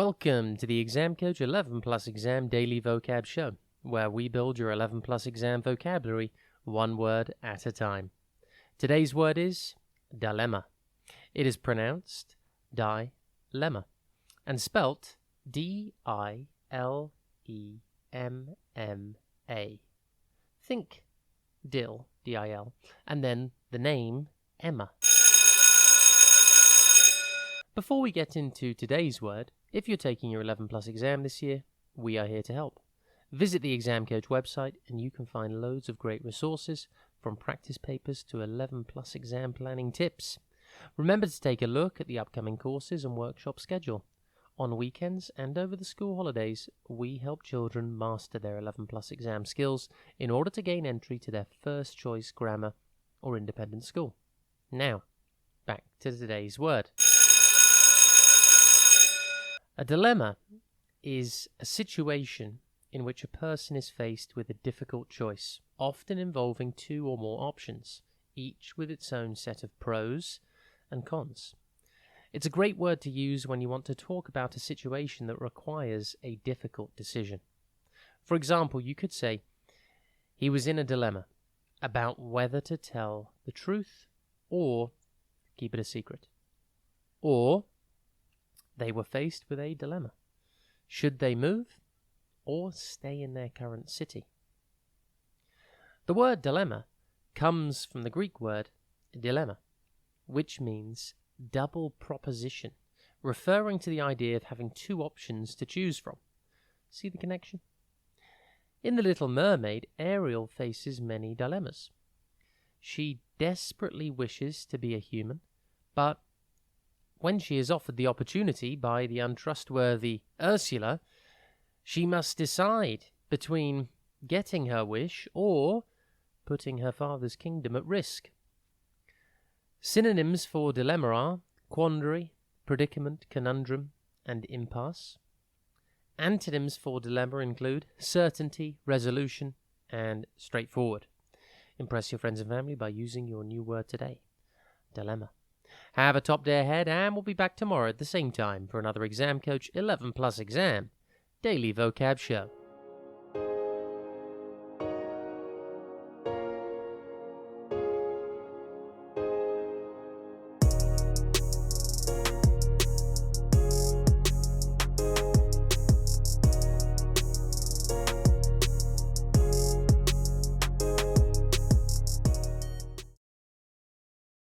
Welcome to the Exam Coach 11 Plus Exam Daily Vocab Show, where we build your 11 Plus Exam vocabulary one word at a time. Today's word is dilemma. It is pronounced dilemma and spelt D-I-L-E-M-M-A. Think dill, D-I-L, and then the name Emma. Before we get into today's word, if you're taking your 11 Plus exam this year, we are here to help. Visit the Exam Coach website and you can find loads of great resources from practice papers to 11 Plus exam planning tips. Remember to take a look at the upcoming courses and workshop schedule. On weekends and over the school holidays, we help children master their 11 Plus exam skills in order to gain entry to their first choice grammar or independent school. Now, back to today's word. A dilemma is a situation in which a person is faced with a difficult choice, often involving two or more options, each with its own set of pros and cons. It's a great word to use when you want to talk about a situation that requires a difficult decision. For example, you could say, he was in a dilemma about whether to tell the truth or keep it a secret. Or they were faced with a dilemma. Should they move or stay in their current city? The word dilemma comes from the Greek word dilemma, which means double proposition, referring to the idea of having two options to choose from. See the connection? In The Little Mermaid, Ariel faces many dilemmas. She desperately wishes to be a human, but when she is offered the opportunity by the untrustworthy Ursula, she must decide between getting her wish or putting her father's kingdom at risk. Synonyms for dilemma are quandary, predicament, conundrum, and impasse. Antonyms for dilemma include certainty, resolution, and straightforward. Impress your friends and family by using your new word today, dilemma. Have a top day ahead, and we'll be back tomorrow at the same time for another Exam Coach 11 Plus Exam Daily Vocab Show.